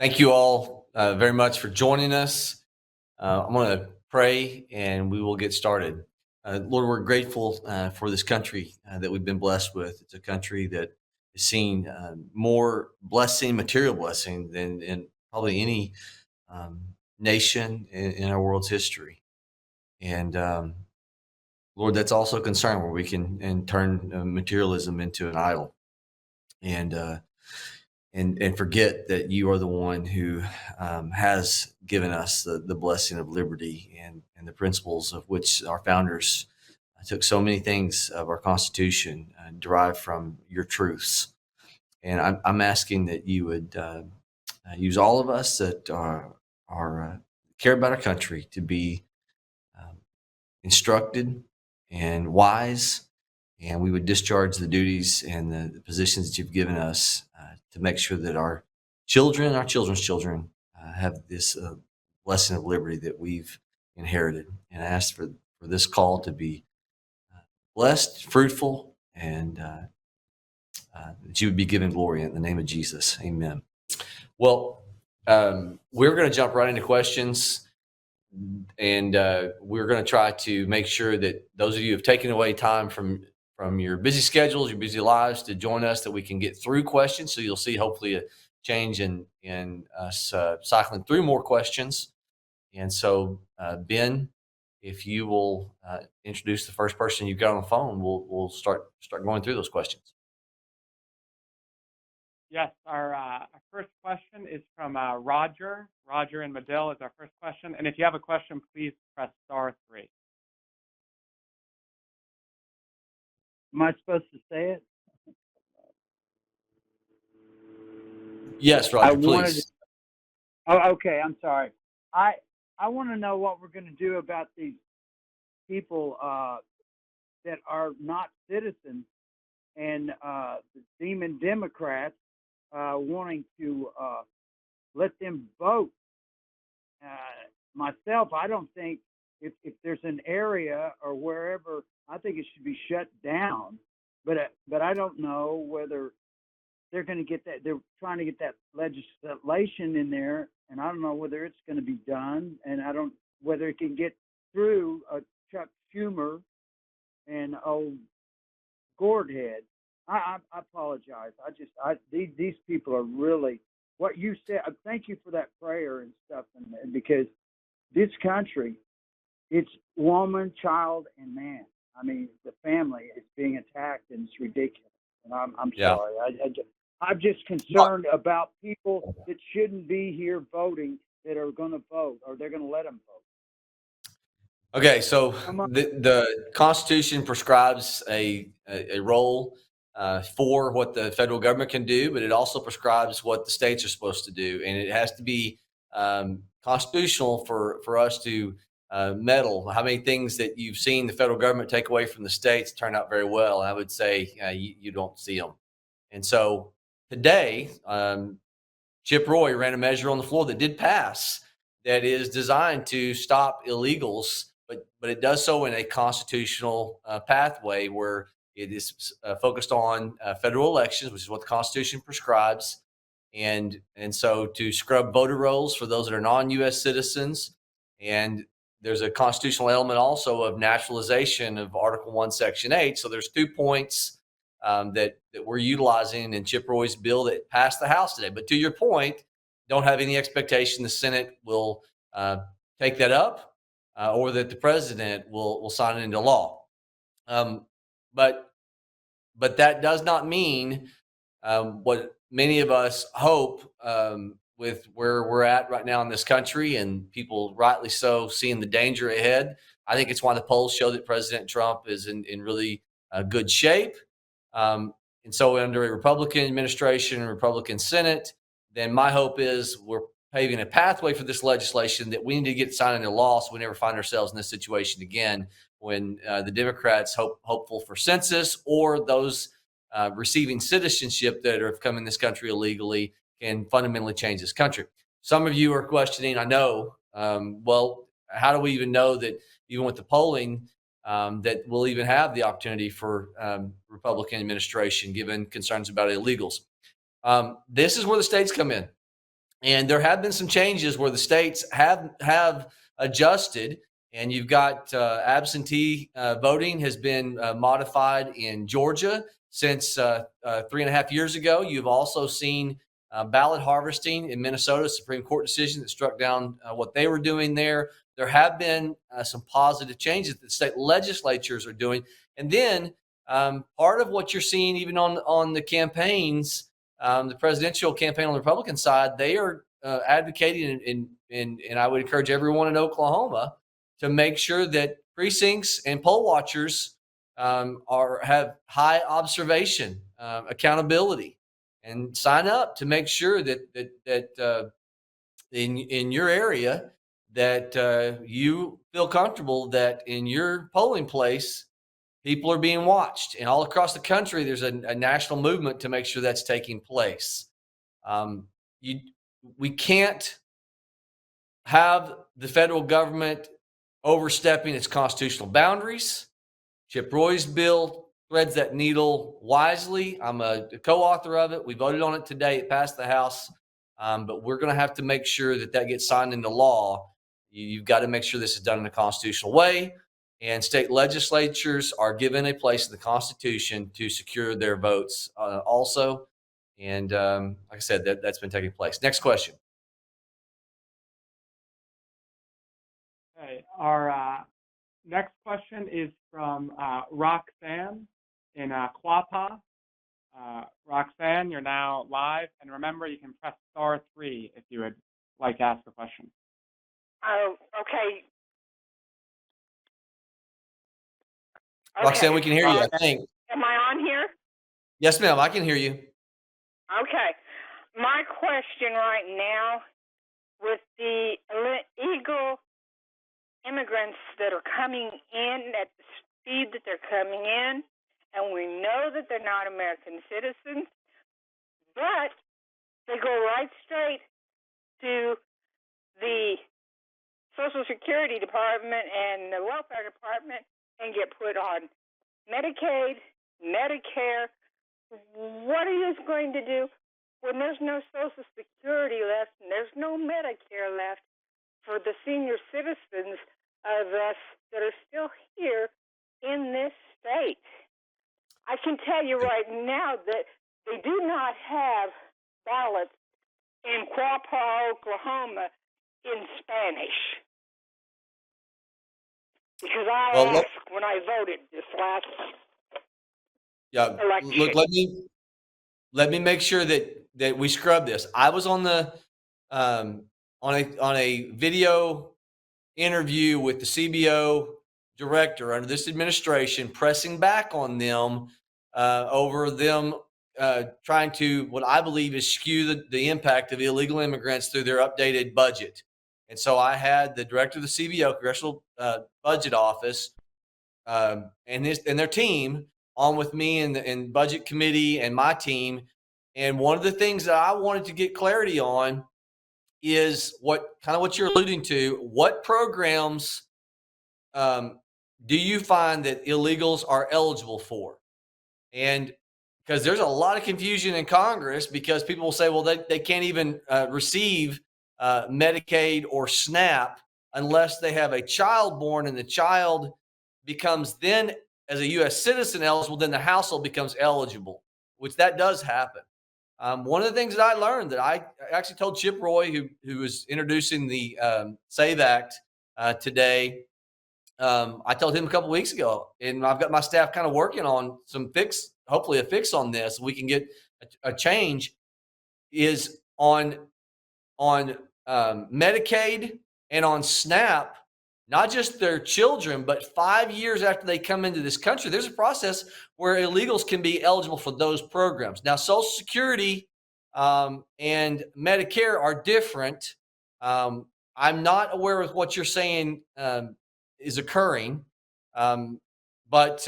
Thank you all very much for joining us. I'm going to pray and we will get started. Lord, we're grateful for this country that we've been blessed with. It's a country that has seen more blessing, material blessing, than in probably any um, nation in our world's history. And Lord, that's also a concern where we can and turn materialism into an idol. And and forget that you are the one who has given us the blessing of liberty and the principles of which our founders took so many things of our Constitution derived from your truths. And I'm asking that you would use all of us that are care about our country to be um, instructed and wise, and we would discharge the duties and the positions that you've given us to make sure that our children, our children's children, have this blessing of liberty that we've inherited. And I ask for this call to be blessed, fruitful, and that you would be given glory in the name of Jesus. Amen. Well, we're going to jump right into questions. And we're going to try to make sure that those of you who have taken away time from your busy schedules, your busy lives, to join us, that we can get through questions. So you'll see hopefully a change in us cycling through more questions. And so Ben, if you will introduce the first person you've got on the phone, we'll start going through those questions. Yes, our first question is from Roger. Roger in Medill is our first question. And if you have a question, please press *3. Am I supposed to say it? Yes, Roger, please. Oh, okay. I'm sorry. I want to know what we're going to do about these people that are not citizens and the demon Democrats wanting to let them vote. Myself, I don't think if there's an area or wherever, I think it should be shut down. But I don't know whether they're going to get that. They're trying to get that legislation in there, and I don't know whether it's going to be done, and I don't whether it can get through Chuck Schumer and old Gordhead. I apologize. These people are really what you said. Thank you for that prayer and stuff, and because this country, it's woman, child, and man. I mean, the family is being attacked, and it's ridiculous. And I'm sorry. I'm just concerned about people that shouldn't be here voting that are going to vote, or they're going to let them vote. Okay, so the Constitution prescribes a role for what the federal government can do, but it also prescribes what the states are supposed to do, and it has to be constitutional for us to meddle. How many things that you've seen the federal government take away from the states turn out very well? And I would say you don't see them. And so today, Chip Roy ran a measure on the floor that did pass, that is designed to stop illegals, but it does so in a constitutional pathway where it is focused on federal elections, which is what the Constitution prescribes, and so to scrub voter rolls for those that are non-U.S. citizens. And there's a constitutional element also of naturalization of Article 1, Section 8. So there's 2 points that we're utilizing in Chip Roy's bill that passed the House today. But to your point, don't have any expectation the Senate will take that up or that the president will sign it into law. But that does not mean what many of us hope with where we're at right now in this country, and people rightly so seeing the danger ahead. I think it's why the polls show that President Trump is in really good shape. And so under a Republican administration and Republican Senate, then my hope is we're paving a pathway for this legislation that we need to get signed into law so we never find ourselves in this situation again when the Democrats hopeful for census or those receiving citizenship that have come in this country illegally can fundamentally change this country. Some of you are questioning, I know, well, how do we even know that even with the polling that we'll even have the opportunity for Republican administration given concerns about illegals? This is where the states come in. And there have been some changes where the states have adjusted, and you've got absentee voting has been modified in Georgia since 3.5 years ago. You've also seen ballot harvesting in Minnesota, Supreme Court decision that struck down what they were doing there. There have been some positive changes that the state legislatures are doing. And then part of what you're seeing even on the campaigns, the presidential campaign on the Republican side, they are advocating, and I would encourage everyone in Oklahoma to make sure that precincts and poll watchers have high observation, accountability, and sign up to make sure that in your area that you feel comfortable that in your polling place people are being watched. And all across the country, there's a national movement to make sure that's taking place. Um, we can't have the federal government overstepping its constitutional boundaries. Chip Roy's bill threads that needle wisely. I'm a co-author of it. We voted on it today. It passed the House, but we're going to have to make sure that gets signed into law. You've got to make sure this is done in a constitutional way, and state legislatures are given a place in the Constitution to secure their votes also. And like I said, that's been taking place. Next question. Okay, our next question is from Roxanne in Quapaw. Roxanne, you're now live, and remember, you can press *3 if you would like to ask a question. Oh, okay. Roxanne, we can hear you, I think. Am I on here? Yes, ma'am, I can hear you. Okay. My question right now, with the illegal immigrants that are coming in at the speed that they're coming in, and we know that they're not American citizens, but they go right straight to the Social Security Department and the Welfare Department and get put on Medicaid, Medicare. What are you going to do when there's no Social Security left and there's no Medicare left for the senior citizens of us that are still here in this state? I can tell you right now that they do not have ballots in Quapaw, Oklahoma in Spanish. Because I asked when I voted this last election. Look, let me make sure that we scrub this. I was on the on a video interview with the CBO director under this administration, pressing back on them over them trying to, what I believe is, skew the impact of illegal immigrants through their updated budget. And so I had the director of the CBO, Congressional Budget Office, and their team on with me in budget committee and my team. And one of the things that I wanted to get clarity on is what you're alluding to. What programs do you find that illegals are eligible for? And because there's a lot of confusion in Congress, because people will say, well, they can't even receive Medicaid or SNAP unless they have a child born, and the child becomes then, as a U.S. citizen, eligible, then the household becomes eligible, which that does happen. One of the things that I learned, that I actually told Chip Roy, who was introducing the SAVE Act today, I told him a couple weeks ago, and I've got my staff kind of working on hopefully a fix on this. We can get a change, is on Medicaid and on SNAP, not just their children, but 5 years after they come into this country, there's a process where illegals can be eligible for those programs. Now, Social Security and Medicare are different. I'm not aware of what you're saying is occurring, but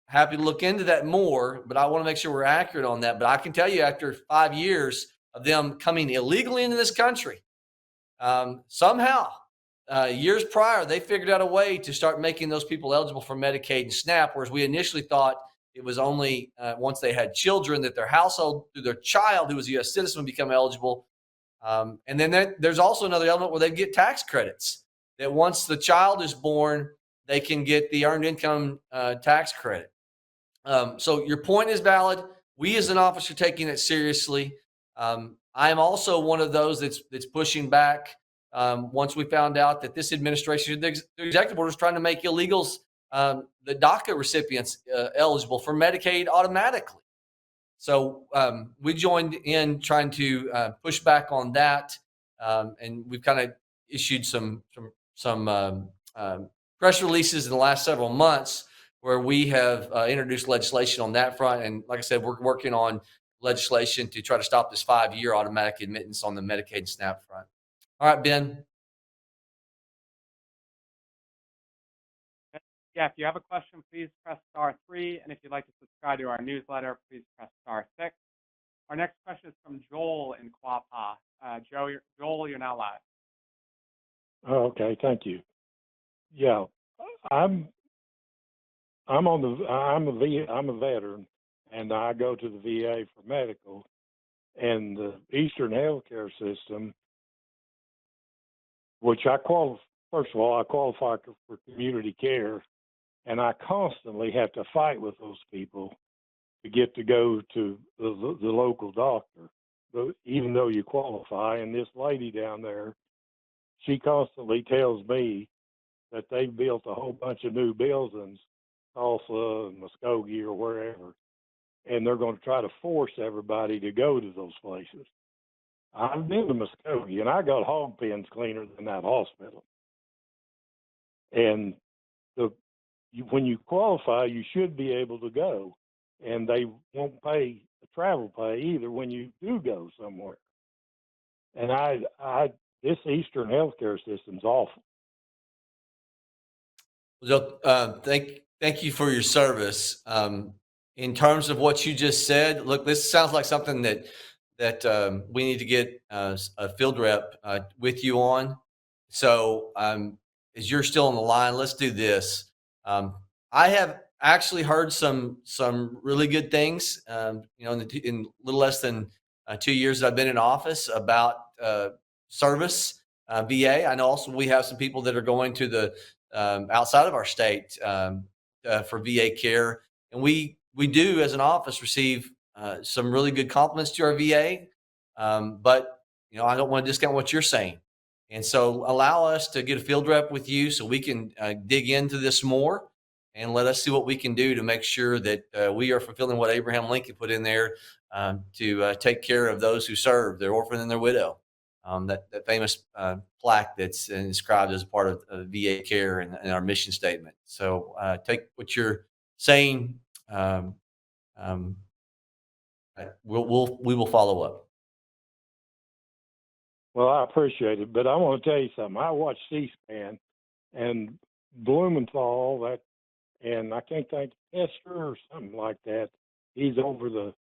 happy to look into that more. But I want to make sure we're accurate on that. But I can tell you, after 5 years of them coming illegally into this country, somehow, years prior, they figured out a way to start making those people eligible for Medicaid and SNAP, whereas we initially thought it was only once they had children that their household, through their child who was a U.S. citizen, would become eligible. And then there's also another element where they get tax credits, that once the child is born, they can get the earned income tax credit. So your point is valid. We as an office are taking it seriously. I am also one of those that's pushing back. Once we found out that this administration, the executive order, is trying to make illegals, the DACA recipients, eligible for Medicaid automatically. So we joined in trying to push back on that, and we've kind of issued some press releases in the last several months where we have introduced legislation on that front. And like I said, we're working on legislation to try to stop this 5-year automatic admittance on the Medicaid and SNAP front. All right, Ben. Yeah, if you have a question, please press *3. And if you'd like to subscribe to our newsletter, please press *6. Our next question is from Joel in Quapaw. Joel, you're now live. Oh, okay, thank you. Yeah, I'm a veteran, and I go to the VA for medical, and the Eastern healthcare system, which first of all, I qualify for community care, and I constantly have to fight with those people to get to go to the local doctor, even though you qualify. And this lady down there, she constantly tells me that they've built a whole bunch of new buildings, Tulsa and Muskogee or wherever, and they're going to try to force everybody to go to those places. I've been to Muskogee, and I got hog pens cleaner than that hospital. And when you qualify, you should be able to go, and they won't pay travel pay either when you do go somewhere. And this Eastern healthcare system's awful. Well, thank you for your service. In terms of what you just said, look, this sounds like something that we need to get a field rep with you on. So as you're still on the line, let's do this. I have actually heard some really good things. In a little less than 2 years that I've been in office about service, VA. I know also we have some people that are going to the outside of our state for VA care, and we do as an office receive some really good compliments to our VA. But I don't want to discount what you're saying, and so allow us to get a field rep with you so we can dig into this more, and let us see what we can do to make sure that we are fulfilling what Abraham Lincoln put in there to take care of those who serve, their orphan and their widow. That famous plaque that's inscribed as a part of VA care and our mission statement. So take what you're saying. We will follow up. Well, I appreciate it, but I want to tell you something. I watch CSPAN, and Blumenthal, and I can't think, Esther or something like that. He's over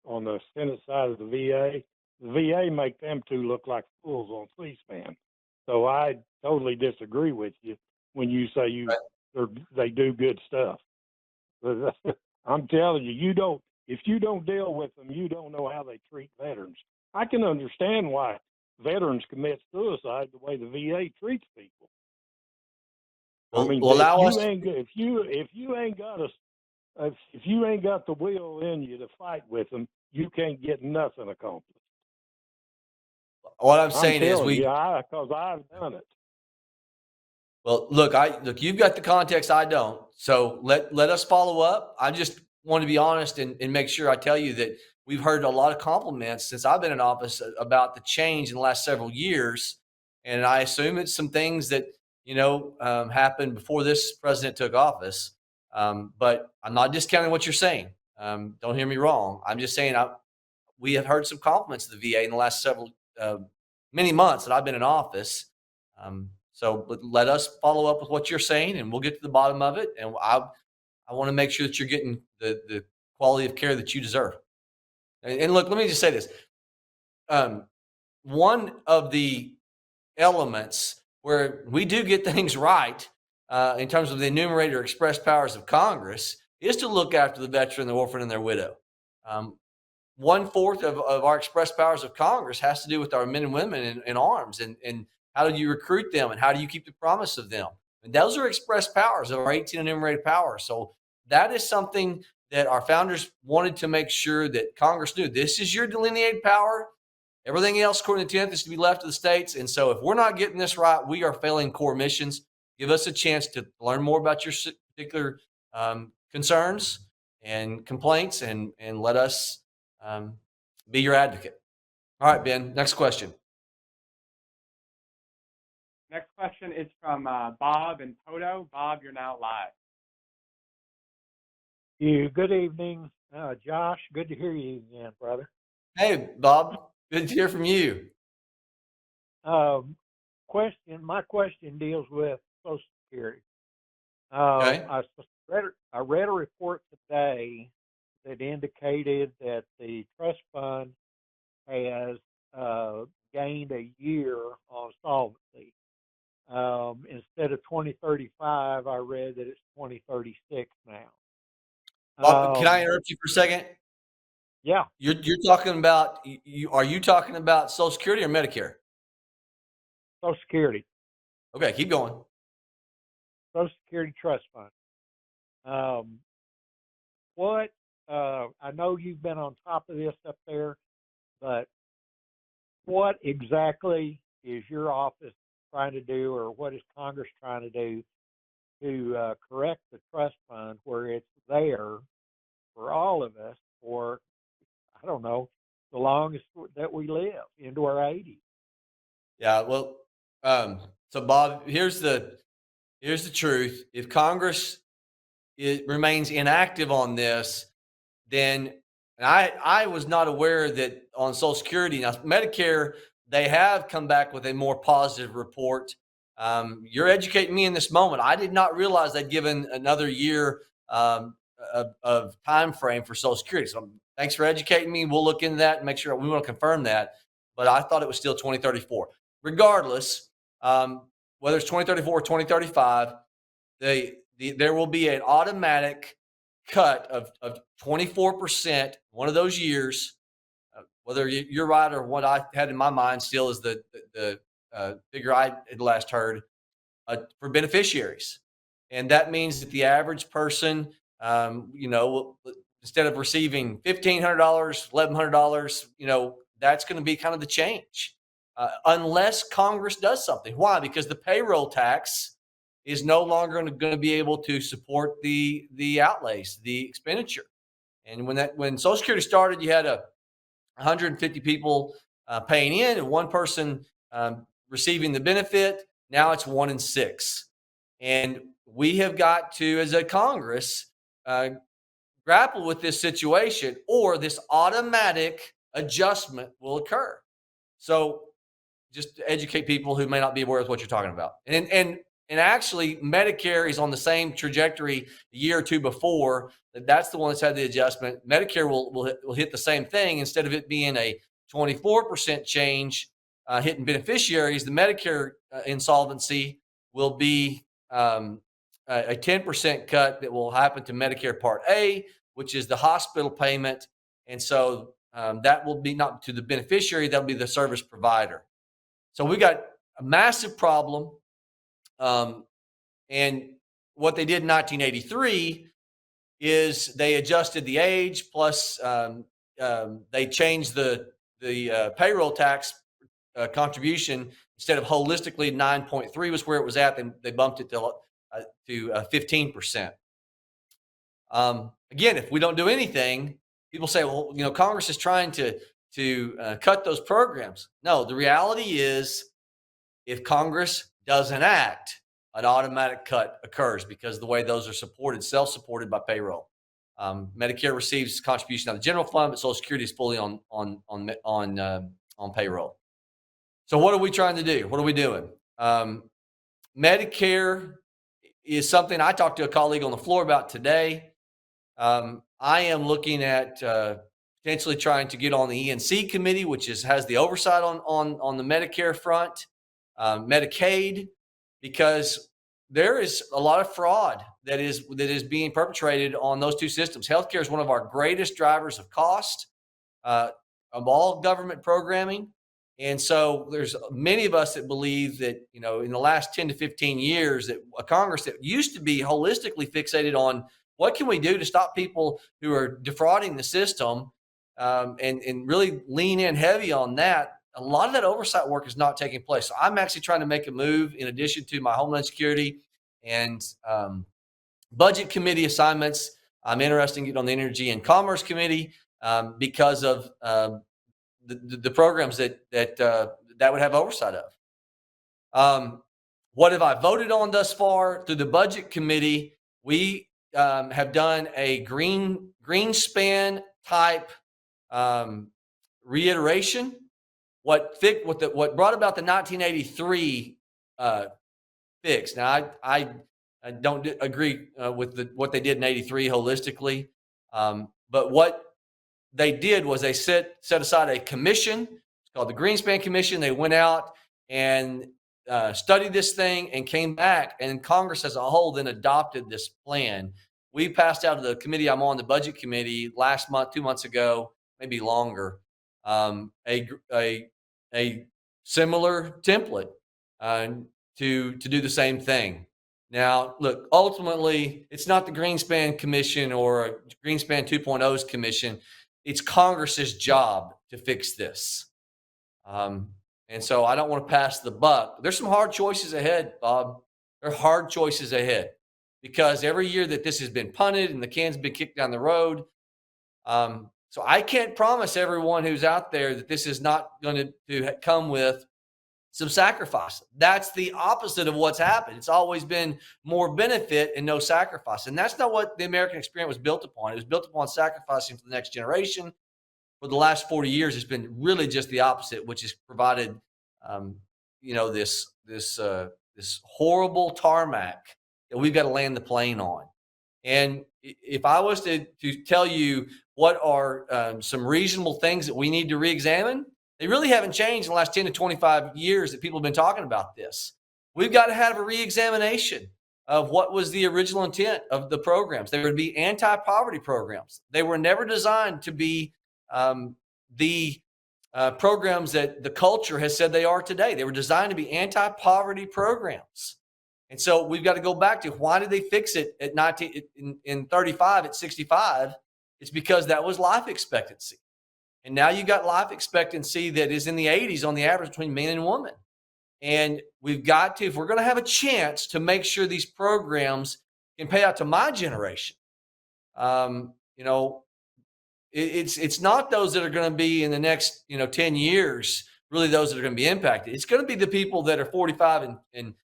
on the Senate side of the VA. The VA make them two look like fools on C-SPAN. So I totally disagree with you when you say they do good stuff. But I'm telling you, if you don't deal with them, you don't know how they treat veterans. I can understand why veterans commit suicide the way the VA treats people. Well, I mean, if you ain't got the will in you to fight with them, you can't get nothing accomplished. What I'm saying is because I've done it. Well, look, you've got the context. I don't. So let us follow up. I just want to be honest and make sure I tell you that we've heard a lot of compliments since I've been in office about the change in the last several years. And I assume it's some things that, happened before this president took office. But I'm not discounting what you're saying. Don't hear me wrong. I'm just saying we have heard some compliments of the VA in the last many months that I've been in office. So let us follow up with what you're saying, and we'll get to the bottom of it. And I want to make sure that you're getting the quality of care that you deserve. And look, let me just say this. One of the elements where we do get things right in terms of the enumerated or express powers of Congress is to look after the veteran, the orphan, and their widow. 1/4 of our express powers of Congress has to do with our men and women in arms, and how do you recruit them, and how do you keep the promise of them? And those are express powers of our 18 enumerated powers. So that is something that our founders wanted to make sure that Congress knew. This is your delineated power. Everything else, according to the 10th, is to be left to the states. And so if we're not getting this right, we are failing core missions. Give us a chance to learn more about your particular concerns and complaints, and let us be your advocate. All right, Ben, next question. Next question is from Bob and Toto. Bob, you're now live. Good evening, Josh. Good to hear you again, brother. Hey, Bob. Good to hear from you. My question deals with Social Security. Okay. I read a report today that indicated that the trust fund has gained a year on solvency. Instead of 2035, I read that it's 2036 now. Bob, can I interrupt you for a second? Yeah, You're talking about are you talking about Social Security or Medicare? Social Security. Okay, keep going. Social Security Trust Fund. I know you've been on top of this up there, but what exactly is your office trying to do, or what is Congress trying to do to correct the trust fund where it's there for all of us for, I don't know, the longest that we live, into our 80s? Yeah, well, so Bob, here's the truth. If Congress remains inactive on this, then, and I was not aware that on Social Security. Now, Medicare, they have come back with a more positive report. You're educating me in this moment. I did not realize they'd given another year of time frame for Social Security. So thanks for educating me. We'll look into that and make sure we want to confirm that. But I thought it was still 2034. Regardless, whether it's 2034 or 2035, there will be an automatic cut of 24% one of those years. Whether you're right or what I had in my mind still is the figure I had last heard for beneficiaries. And that means that the average person, instead of receiving $1,500, $1,100, that's going to be kind of the change, unless Congress does something. Why? Because the payroll tax is no longer going to be able to support the outlays, the expenditure. And when Social Security started, you had 150 people paying in and one person receiving the benefit. Now it's 1 in 6, and we have got to, as a Congress, grapple with this situation, or this automatic adjustment will occur. So, just to educate people who may not be aware of what you're talking about. And actually, Medicare is on the same trajectory a year or two before. That's the one that's had the adjustment. Medicare will hit the same thing. Instead of it being a 24% change hitting beneficiaries, the Medicare insolvency will be a 10% cut that will happen to Medicare Part A, which is the hospital payment. And so that will be not to the beneficiary, that'll be the service provider. So we got a massive problem. And what they did in 1983 is they adjusted the age, plus they changed the payroll tax contribution. Instead of holistically 9.3 was where it was at, they bumped it to 15%. Again, if we don't do anything, people say, well, Congress is trying to cut those programs. No, the reality is, if Congress doesn't act, an automatic cut occurs because the way those are supported, self-supported by payroll. Medicare receives contribution out of the general fund, but Social Security is fully on payroll. So what are we trying to do? What are we doing? Medicare is something I talked to a colleague on the floor about today. I am looking at potentially trying to get on the ENC committee, which has the oversight on the Medicare front, Medicaid, because there is a lot of fraud that is being perpetrated on those two systems. Healthcare is one of our greatest drivers of cost. uh, of all government programming. And so there's many of us that believe that, in the last 10 to 15 years, that a Congress that used to be holistically fixated on what can we do to stop people who are defrauding the system, and really lean in heavy on that. A lot of that oversight work is not taking place. So I'm actually trying to make a move in addition to my Homeland Security and Budget Committee assignments. I'm interested in getting on the Energy and Commerce Committee because of the programs that would have oversight of. What have I voted on thus far through the Budget Committee? We have done a Greenspan type reiteration. What brought about the 1983 fix? Now, I don't agree with what they did in '83 holistically, but what they did was they set aside a commission. It's called the Greenspan Commission. They went out and studied this thing and came back, and Congress as a whole then adopted this plan. We passed out of the committee I'm on, the Budget Committee, last month, 2 months ago, maybe longer, a similar template to do the same thing. Now, look, ultimately, it's not the Greenspan Commission or Greenspan 2.0's commission. It's Congress's job to fix this. And so I don't want to pass the buck. There's some hard choices ahead, Bob. There are hard choices ahead because every year that this has been punted and the can's been kicked down the road. So I can't promise everyone who's out there that this is not going to come with some sacrifice. That's the opposite of what's happened. It's always been more benefit and no sacrifice. And that's not what the American experience was built upon. It was built upon sacrificing for the next generation. For the last 40 years, it's been really just the opposite, which has provided, this horrible tarmac that we've got to land the plane on. And if I was to tell you what are some reasonable things that we need to reexamine, they really haven't changed in the last 10 to 25 years that people have been talking about this. We've got to have a reexamination of what was the original intent of the programs. They would be anti-poverty programs. They were never designed to be the programs that the culture has said they are today. They were designed to be anti-poverty programs. And so we've got to go back to why did they fix it at 35 at 65? It's because that was life expectancy. And now you got life expectancy that is in the 80s on the average between man and woman. And we've got to, if we're going to have a chance to make sure these programs can pay out to my generation, it's not those that are going to be in the next 10 years really those that are going to be impacted. It's going to be the people that are 45 and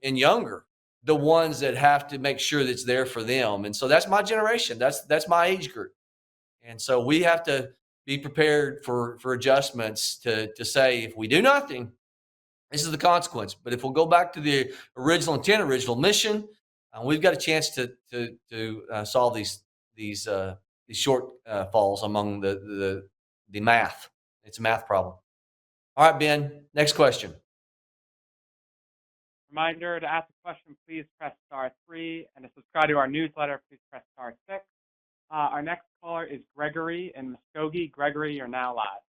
younger, the ones that have to make sure that it's there for them. And so that's my generation. That's my age group. And so we have to be prepared for adjustments to say, if we do nothing, this is the consequence. But if we'll go back to the original intent, original mission, we've got a chance to solve these shortfalls among the math. It's a math problem. All right, Ben, next question. Reminder, to ask a question, please press *3, and to subscribe to our newsletter, please press *6. Our next caller is Gregory in Muskogee. Gregory, you're now live.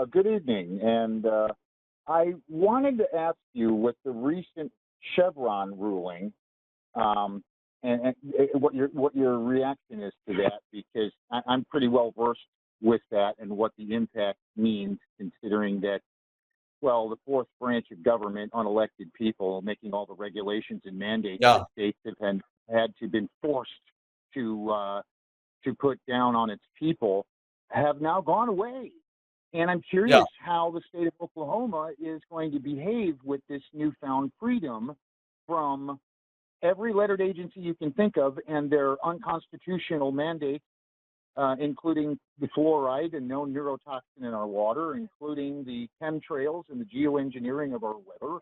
Good evening. And I wanted to ask you, with the recent Chevron ruling, and what your reaction is to that, because I'm pretty well versed with that and what the impact means, considering that, well, the fourth branch of government, unelected people, making all the regulations and mandates that states have had to been forced to put down on its people, have now gone away. And I'm curious how the state of Oklahoma is going to behave with this newfound freedom from every lettered agency you can think of and their unconstitutional mandates, including the fluoride and known neurotoxin in our water, including the chemtrails and the geoengineering of our weather,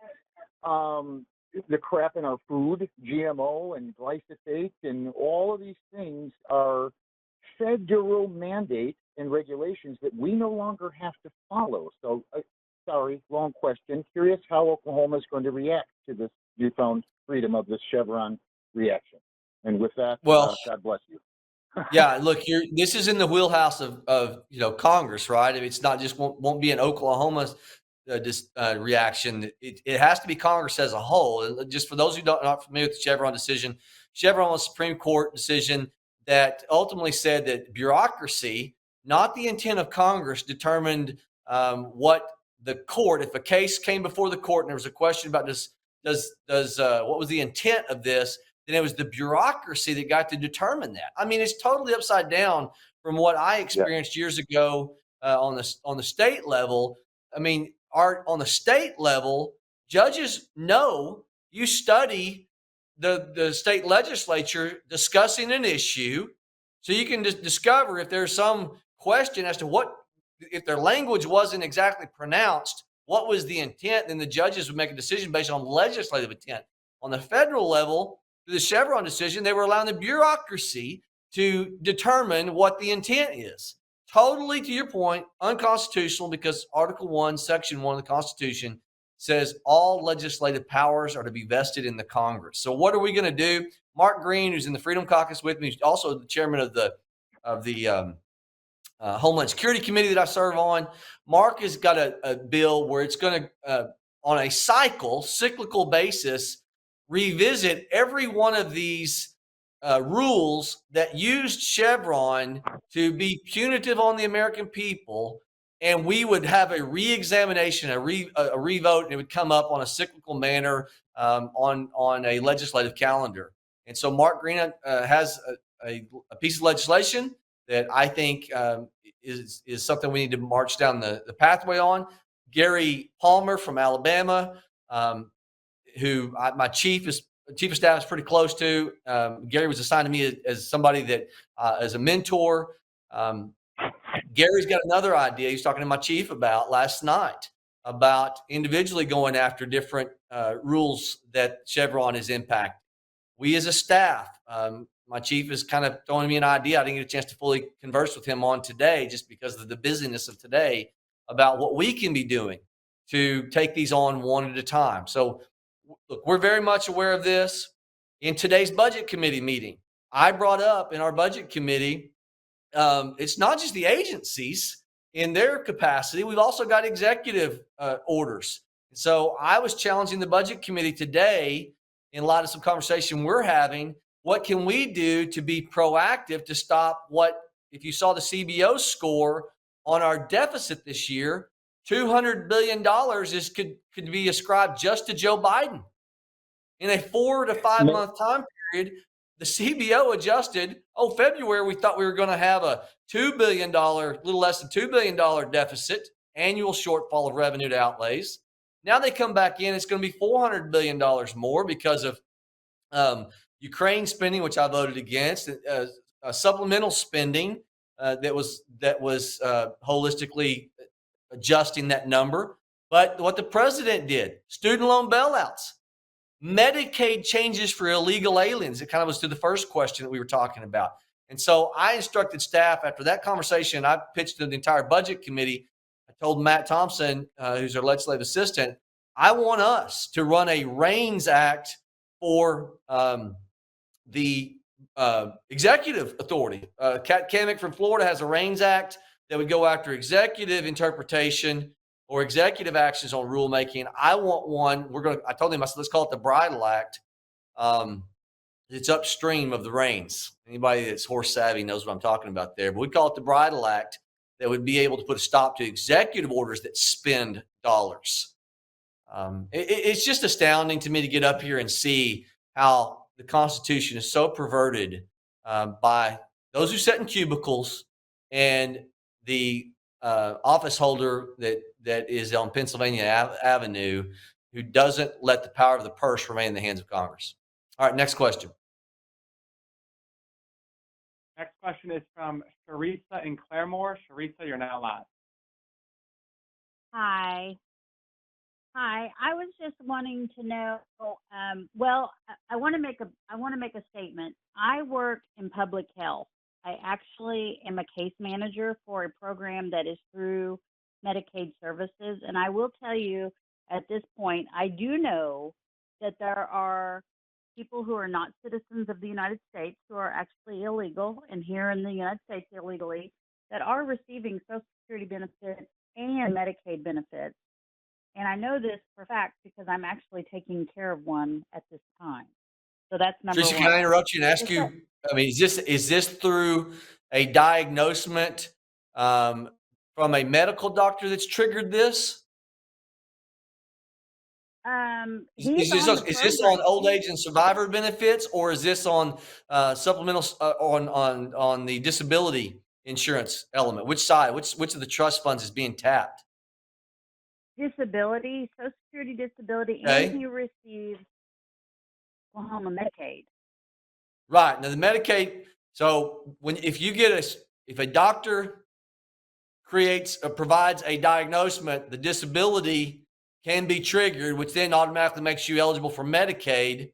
the crap in our food, GMO and glyphosate, and all of these things are federal mandates and regulations that we no longer have to follow. So, sorry, long question. Curious how Oklahoma is going to react to this newfound freedom of this Chevron reaction. And with that, God bless you. Yeah, look, this is in the wheelhouse of Congress, right? I mean, it's not just won't be an Oklahoma reaction. It has to be Congress as a whole. And just for those who don't not familiar with the Chevron decision, Chevron was a Supreme Court decision that ultimately said that bureaucracy, not the intent of Congress, determined what the court. If a case came before the court and there was a question about does what was the intent of this, then it was the bureaucracy that got to determine that. I mean, it's totally upside down from what I experienced years ago on the state level. I mean, on the state level, judges know you study the state legislature discussing an issue, so you can just discover if there's some question as to what if their language wasn't exactly pronounced, what was the intent, then the judges would make a decision based on legislative intent. On the federal level, through the Chevron decision, they were allowing the bureaucracy to determine what the intent is. Totally, to your point, unconstitutional because Article 1, Section 1 of the Constitution says all legislative powers are to be vested in the Congress. So what are we going to do? Mark Green, who's in the Freedom Caucus with me, who's also the chairman of the Homeland Security Committee that I serve on. Mark has got a bill where it's going to, on a cyclical basis, revisit every one of these rules that used Chevron to be punitive on the American people. And we would have a re-examination, a revote, and it would come up on a cyclical manner on a legislative calendar. And so Mark Green has a piece of legislation that I think is something we need to march down the pathway on. Gary Palmer from Alabama, who my chief of staff is pretty close to. Gary was assigned to me as somebody that as a mentor. Gary's got another idea he's talking to my chief about last night about individually going after different rules that Chevron is impacting. We as a staff, my chief is kind of throwing me an idea I didn't get a chance to fully converse with him on today just because of the busyness of today about what we can be doing to take these on one at a time. So look, we're very much aware of this. In today's budget committee meeting, I brought up in our budget committee, it's not just the agencies in their capacity. We've also got executive orders. So I was challenging the budget committee today in light of some conversation we're having. What can we do to be proactive to stop what, if you saw the CBO score on our deficit this year, $200 billion could be ascribed just to Joe Biden. In a 4 to 5 month time period, the CBO adjusted. February, we thought we were going to have a $2 billion, little less than $2 billion deficit, annual shortfall of revenue to outlays. Now they come back in, it's going to be $400 billion more because of Ukraine spending, which I voted against, supplemental spending that was holistically adjusting that number. But what the president did, student loan bailouts, Medicaid changes for illegal aliens. It kind of was to the first question that we were talking about. And so I instructed staff after that conversation, I pitched to the entire budget committee. I told Matt Thompson, who's our legislative assistant, I want us to run a REINS Act for the executive authority. Kat Kamick from Florida has a REINS Act that would go after executive interpretation or executive actions on rulemaking. I want one. I told him, I said, let's call it the Bridle Act. It's upstream of the reins. Anybody that's horse savvy knows what I'm talking about there. But we call it the Bridle Act that would be able to put a stop to executive orders that spend dollars. It's just astounding to me to get up here and see how the Constitution is so perverted by those who sit in cubicles and the office holder that is on Pennsylvania Avenue who doesn't let the power of the purse remain in the hands of Congress. All right, next question. Next question is from Sharisa in Claremore. Sharisa, you're now live. Hi. I was just wanting to know. I want to make a statement. I work in public health. I actually am a case manager for a program that is through Medicaid services, and I will tell you at this point, I do know that there are people who are not citizens of the United States, who are actually illegal and here in the United States illegally, that are receiving Social Security benefits and Medicaid benefits. And I know this for a fact because I'm actually taking care of one at this time. So that's number Teresa, one. can I interrupt you and ask The you? sec- I mean, is this through a diagnosement from a medical doctor that's triggered this? He's on the Is this on program. old age and survivor benefits, or is this on supplemental on the disability insurance element? Which side? Which of the trust funds is being tapped? Disability, Social Security disability, Okay. and he receives Oklahoma Medicaid. Right. Now the Medicaid, so if a doctor provides a diagnosement, the disability can be triggered, which then automatically makes you eligible for Medicaid.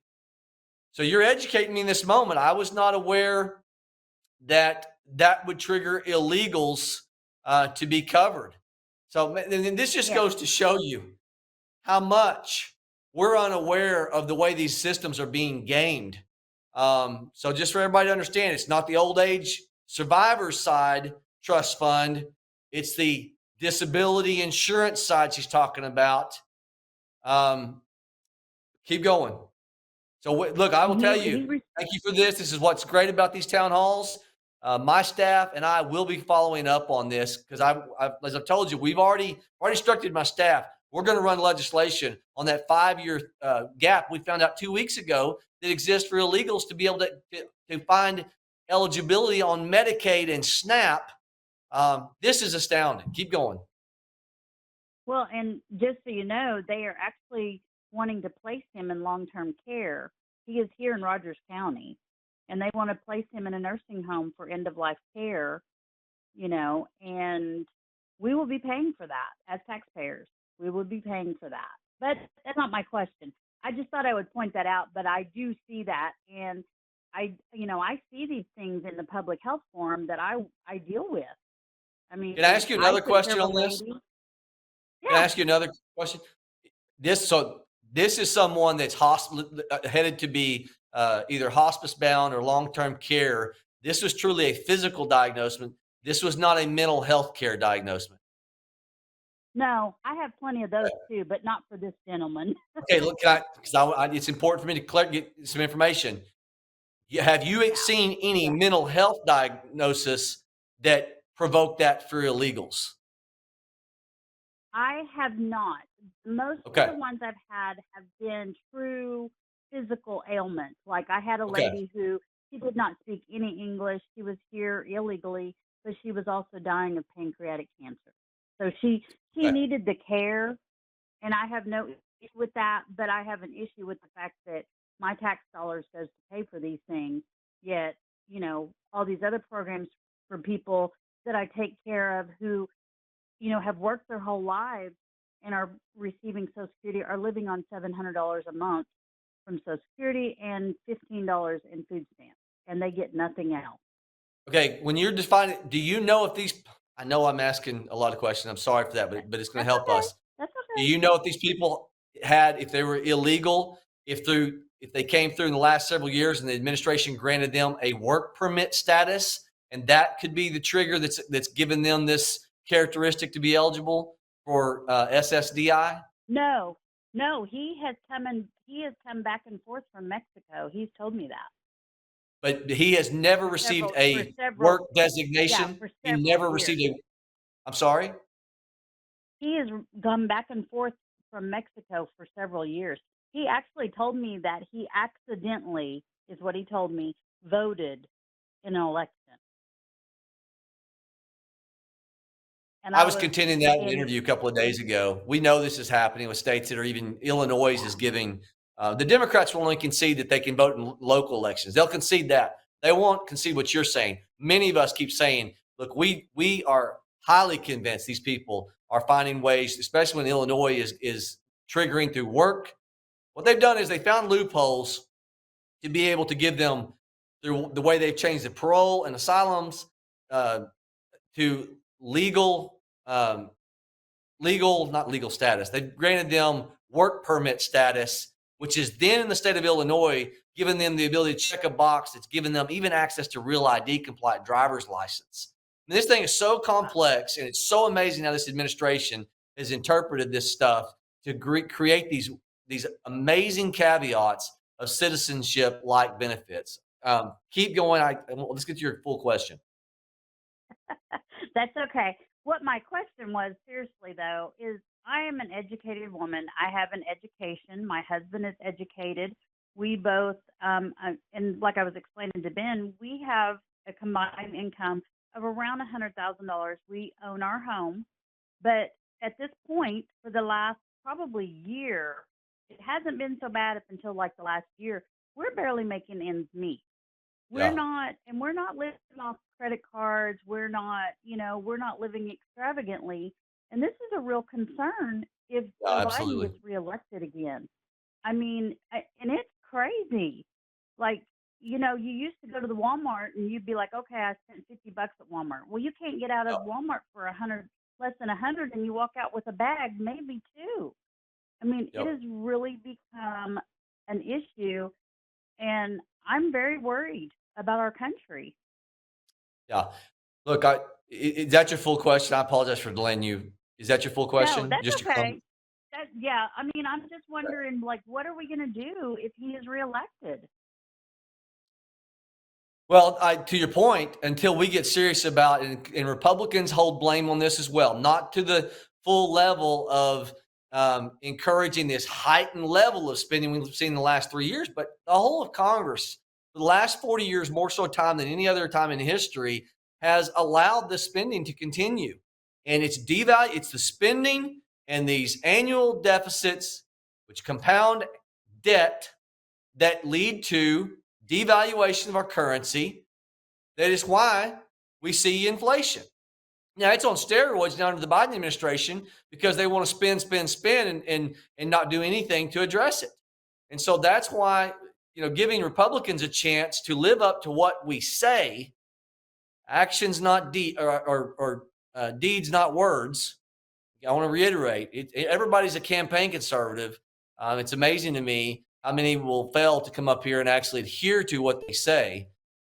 So you're educating me in this moment. I was not aware that would trigger illegals to be covered. So and this just goes to show you how much we're unaware of the way these systems are being gamed. So just for everybody to understand, it's not the old age survivor side trust fund. It's the disability insurance side she's talking about. Keep going. So look, I will tell you, thank you for this. This is what's great about these town halls. My staff and I will be following up on this because as I've told you, we've already instructed my staff. We're going to run legislation on that 5-year gap we found out 2 weeks ago that exists for illegals to be able to find eligibility on Medicaid and SNAP. This is astounding. Keep going. Well, and just so you know, they are actually wanting to place him in long-term care. He is here in Rogers County, and they want to place him in a nursing home for end-of-life care, and we will be paying for that as taxpayers. We will be paying for that. But that's not my question. I just thought I would point that out, but I do see that, and I see these things in the public health forum that I deal with. I mean, can I ask you another question on this? Yeah. Can I ask you another question? This is someone that's headed to be either hospice bound or long-term care. This was truly a physical diagnosis. This was not a mental health care diagnosis. No, I have plenty of those too, but not for this gentleman. Okay, look, it's important for me to get some information. Have you seen any mental health diagnosis that provoked that for illegals? I have not. Most of the ones I've had have been true physical ailments. Like I had a lady who she did not speak any English. She was here illegally, but she was also dying of pancreatic cancer. So she needed the care, and I have no issue with that, but I have an issue with the fact that my tax dollars goes to pay for these things, yet, all these other programs for people that I take care of who, have worked their whole lives and are receiving Social Security are living on $700 a month from Social Security and $15 in food stamps, and they get nothing else. Okay, when you're defining, do you know if these? I know I'm asking a lot of questions. I'm sorry for that, but it's going to help us. That's okay. Do you know if these people if they were illegal, if they came through in the last several years and the administration granted them a work permit status, and that could be the trigger that's given them this characteristic to be eligible for SSDI? No, he has come back and forth from Mexico. He's told me that. But he has never received a work designation. He never received I'm sorry? He has gone back and forth from Mexico for several years. He actually told me that he accidentally, is what he told me, voted in an election. And I was contending that in an interview a couple of days ago. We know this is happening with states that are even Illinois is giving. The Democrats will only concede that they can vote in local elections. They'll concede that. They won't concede what you're saying. Many of us keep saying, look, we are highly convinced these people are finding ways, especially when Illinois is triggering through work. What they've done is they found loopholes to be able to give them, through the way they've changed the parole and asylums to not legal status. They've granted them work permit status, which is then in the state of Illinois giving them the ability to check a box. It's giving them even access to real ID compliant driver's license. And this thing is so complex, and it's so amazing how this administration has interpreted this stuff to create these amazing caveats of citizenship-like benefits. Keep going. Let's get to your full question. That's okay. What my question was, seriously though, is I am an educated woman. I have an education. My husband is educated. We both, and like I was explaining to Ben, we have a combined income of around $100,000. We own our home, but at this point, for the last probably year, it hasn't been so bad up until like the last year. We're barely making ends meet. We're not living off credit cards. We're not living extravagantly. And this is a real concern if Joe Biden gets reelected again. I mean, and it's crazy. Like, you used to go to the Walmart and you'd be like, okay, I spent $50 at Walmart. Well, you can't get out of Walmart for less than 100, and you walk out with a bag, maybe two. I mean, it has really become an issue, and I'm very worried about our country. Yeah. Look, is that your full question? I apologize for delaying you. Is that your full question? No, that's okay. I mean, I'm just wondering, like, what are we going to do if he is reelected? Well, to your point, until we get serious about it, and Republicans hold blame on this as well, not to the full level of encouraging this heightened level of spending we've seen in the last 3 years, but the whole of Congress, for the last 40 years, more so time than any other time in history, has allowed the spending to continue. And it's the spending and these annual deficits, which compound debt, that lead to devaluation of our currency. That is why we see inflation. Now, it's on steroids now under the Biden administration because they want to spend, and not do anything to address it. And so that's why, giving Republicans a chance to live up to what we say, actions not deeds, not words. I want to reiterate, everybody's a campaign conservative. It's amazing to me how many will fail to come up here and actually adhere to what they say.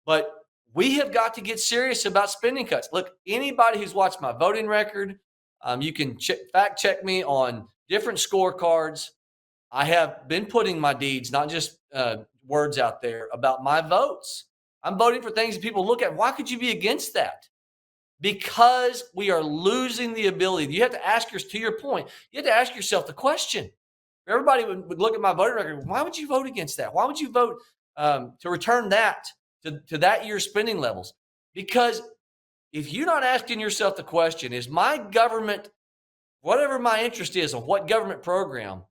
But we have got to get serious about spending cuts. Look, anybody who's watched my voting record, you can fact check me on different scorecards. I have been putting my deeds, not just words out there, about my votes. I'm voting for things that people look at. Why could you be against that? Because we are losing the ability. You have to ask to your point, you have to ask yourself the question. Everybody would look at my voting record. Why would you vote against that? Why would you vote to return that to that year's spending levels? Because if you're not asking yourself the question, is my government, whatever my interest is on what government program,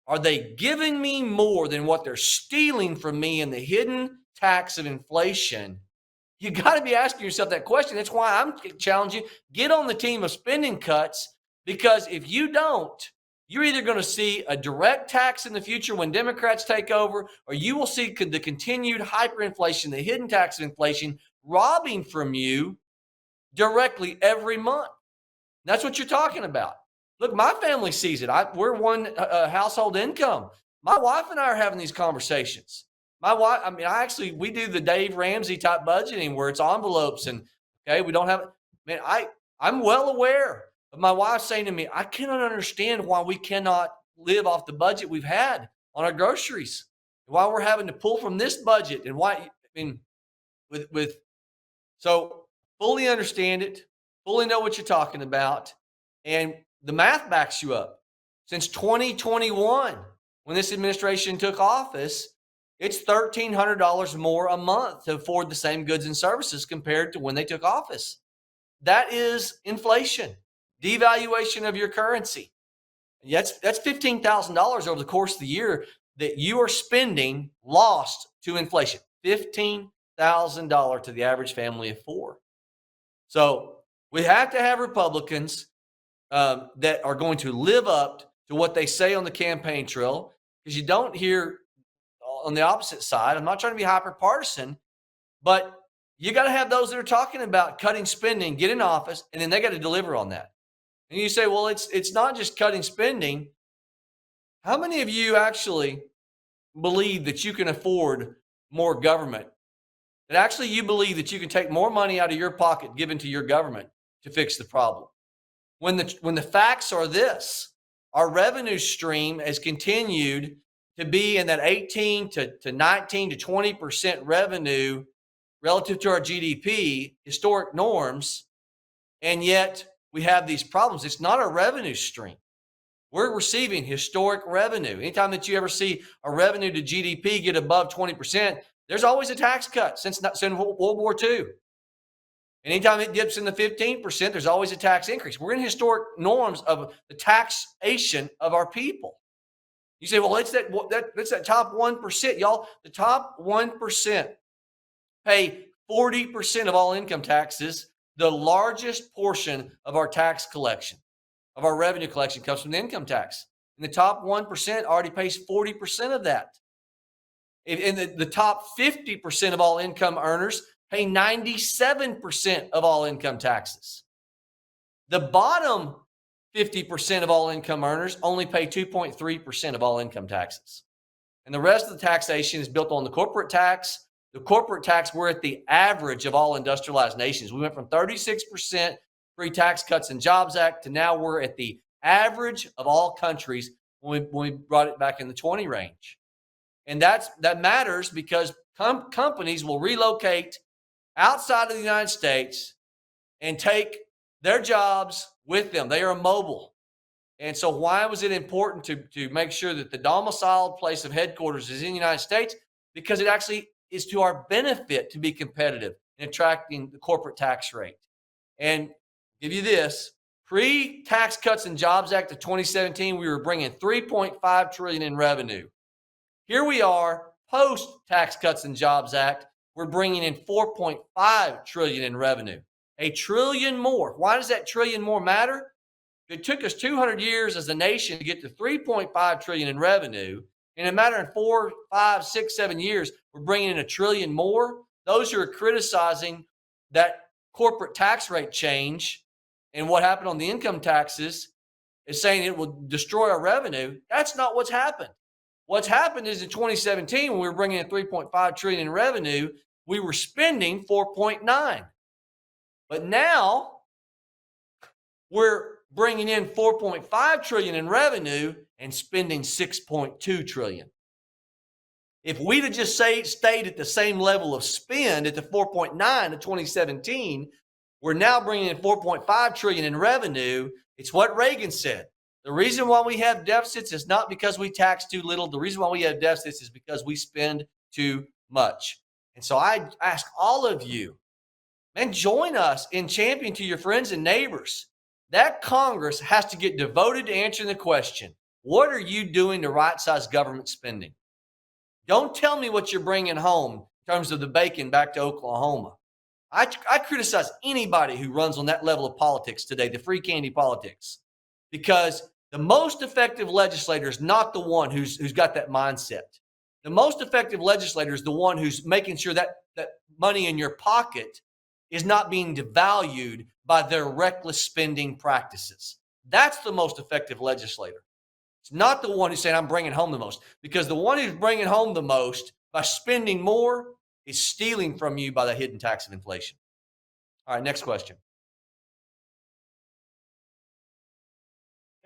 are they giving me more than what they're stealing from me in the hidden tax of inflation? You got to be asking yourself that question. That's why I'm challenging you. Get on the team of spending cuts, because if you don't, you're either going to see a direct tax in the future when Democrats take over, or you will see the continued hyperinflation, the hidden tax of inflation, robbing from you directly every month. That's what you're talking about. Look, my family sees it. We're one household income. My wife and I are having these conversations. My wife, we do the Dave Ramsey type budgeting where it's envelopes and, we don't have, I'm well aware of my wife saying to me, I cannot understand why we cannot live off the budget we've had on our groceries, why we're having to pull from this budget, and why, so fully understand it, fully know what you're talking about. And the math backs you up. Since 2021, when this administration took office, it's $1,300 more a month to afford the same goods and services compared to when they took office. That is inflation, devaluation of your currency. That's $15,000 over the course of the year that you are spending lost to inflation. $15,000 to the average family of four. So we have to have Republicans that are going to live up to what they say on the campaign trail, because you don't hear on the opposite side. I'm not trying to be hyper partisan, but you got to have those that are talking about cutting spending, get in office, and then they got to deliver on that. And you say, well, it's not just cutting spending. How many of you actually, believe that you can afford more government, that actually you believe that you can take more money out of your pocket given to your government to fix the problem. When the facts are this, our revenue stream has continued to be in that 18 to 19 to 20% revenue relative to our GDP, historic norms, and yet we have these problems. It's not a revenue stream. We're receiving historic revenue. Anytime that you ever see a revenue to GDP get above 20%, there's always a tax cut since World War II. Anytime it dips in the 15%, there's always a tax increase. We're in historic norms of the taxation of our people. You say, well, it's that top 1%. Y'all, the top 1% pay 40% of all income taxes. The largest portion of our tax collection, of our revenue collection, comes from the income tax. And the top 1% already pays 40% of that. And the top 50% of all income earners pay 97% of all income taxes. The bottom 50% of all income earners only pay 2.3% of all income taxes. And the rest of the taxation is built on the corporate tax. The corporate tax, we're at the average of all industrialized nations. We went from 36% pre-Tax Cuts and Jobs Act to now we're at the average of all countries when we brought it back in the 20 range. And that matters because companies will relocate outside of the United States and take their jobs with them. They are mobile. And so why was it important to make sure that the domiciled place of headquarters is in the United States? Because it actually is to our benefit to be competitive in attracting the corporate tax rate. And give you this, pre-Tax Cuts and Jobs Act of 2017, we were bringing $3.5 trillion in revenue. Here we are, post-Tax Cuts and Jobs Act, we're bringing in $4.5 trillion in revenue. $1 trillion more. Why does that trillion more matter? It took us 200 years as a nation to get to $3.5 trillion in revenue. In a matter of 4, 5, 6, 7 years, we're bringing in $1 trillion more. Those who are criticizing that corporate tax rate change and what happened on the income taxes is saying it will destroy our revenue. That's not what's happened. What's happened is in 2017, when we were bringing in $3.5 trillion in revenue, we were spending 4.9. But now we're bringing in 4.5 trillion in revenue and spending 6.2 trillion. If we'd have just stayed at the same level of spend at the 4.9 of 2017, we're now bringing in 4.5 trillion in revenue. It's what Reagan said. The reason why we have deficits is not because we tax too little. The reason why we have deficits is because we spend too much. And so I ask all of you, man, join us in championing to your friends and neighbors. That Congress has to get devoted to answering the question, what are you doing to right-size government spending? Don't tell me what you're bringing home in terms of the bacon back to Oklahoma. I criticize anybody who runs on that level of politics today, the free candy politics, because the most effective legislator is not the one who's got that mindset. The most effective legislator is the one who's making sure that money in your pocket is not being devalued by their reckless spending practices. That's the most effective legislator. It's not the one who's saying, I'm bringing home the most, because the one who's bringing home the most by spending more is stealing from you by the hidden tax of inflation. All right, next question.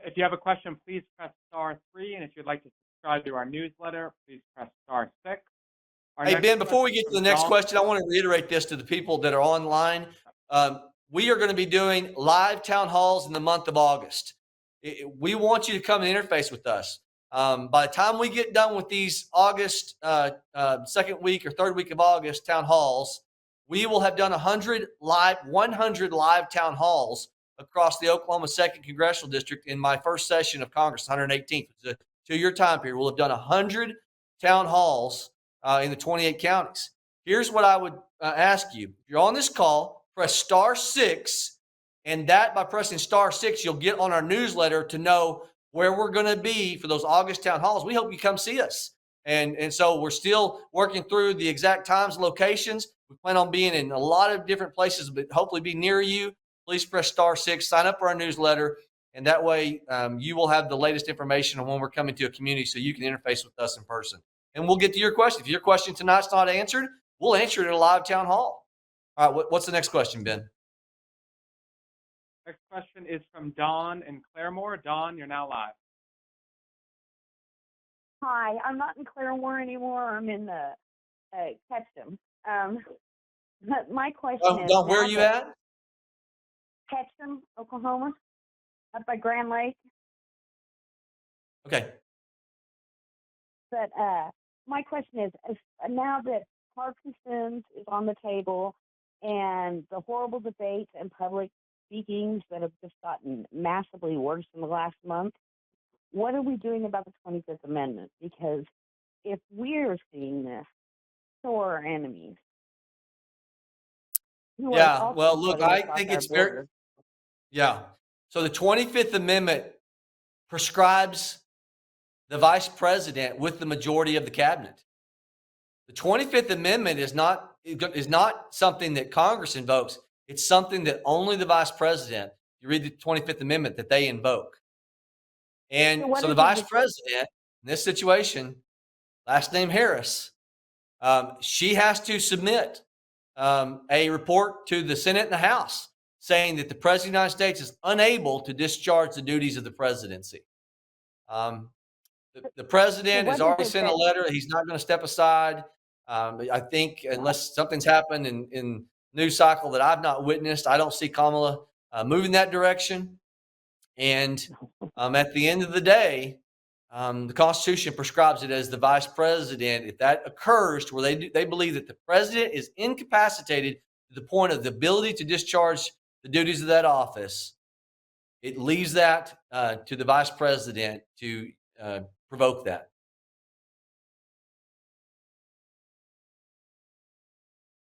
If you have a question, please press *3. And if you'd like to subscribe to our newsletter, please press *6. Hey, Ben, before we get to the next question, I want to reiterate this to the people that are online. We are going to be doing live town halls in the month of August. We want you to come and interface with us. By the time we get done with these August, second week or third week of August town halls, we will have done 100 live town halls across the Oklahoma 2nd Congressional District in my first session of Congress, 118th. It's a 2-year time period. We'll have done 100 town halls in the 28 counties. Here's what I would ask you. If you're on this call, press *6, and that by pressing *6, you'll get on our newsletter to know where we're going to be for those August town halls. We hope you come see us. And so we're still working through the exact times and locations. We plan on being in a lot of different places, but hopefully be near you. Please press *6, sign up for our newsletter, and that way you will have the latest information on when we're coming to a community so you can interface with us in person. and we'll get to your question. If your question tonight's not answered, we'll answer it in a live town hall. All right, what's the next question, Ben? Next question is from Dawn in Claremore. Dawn, you're now live. Hi, I'm not in Claremore anymore. I'm in Ketchum. But my question is, Dawn, where are you at? Ketchum, Oklahoma, up by Grand Lake. Okay. But my question is now that Parkinson's is on the table and the horrible debates and public speakings that have just gotten massively worse in the last month, what are we doing about the 25th Amendment? Because if we're seeing this, so are our enemies. Yeah, well, look, I think it's very, yeah. So the 25th Amendment prescribes the vice president with the majority of the cabinet. The 25th Amendment is not something that Congress invokes. It's something that only the vice president, you read the 25th Amendment, that they invoke. And so the vice president, in this situation, last name Harris, she has to submit a report to the Senate and the House saying that the President of the United States is unable to discharge the duties of the presidency. The president has already sent a letter. He's not going to step aside. I think unless something's happened in news cycle that I've not witnessed, I don't see Kamala moving that direction. And at the end of the day, the Constitution prescribes it as the vice president. If that occurs to where they believe that the president is incapacitated to the point of the ability to discharge the duties of that office, it leaves that to the vice president to provoke that.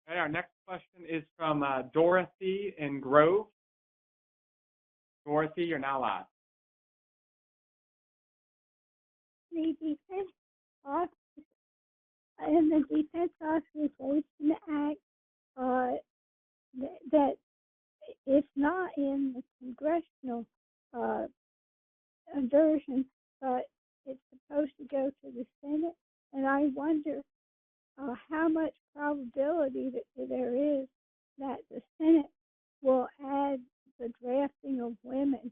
Okay, our next question is from Dorothy in Grove. Dorothy, you're now live. The Defense Office and the Defense Authorization Act that it's not in the congressional version, but it's supposed to go to the Senate, and I wonder how much probability that there is that the Senate will add the drafting of women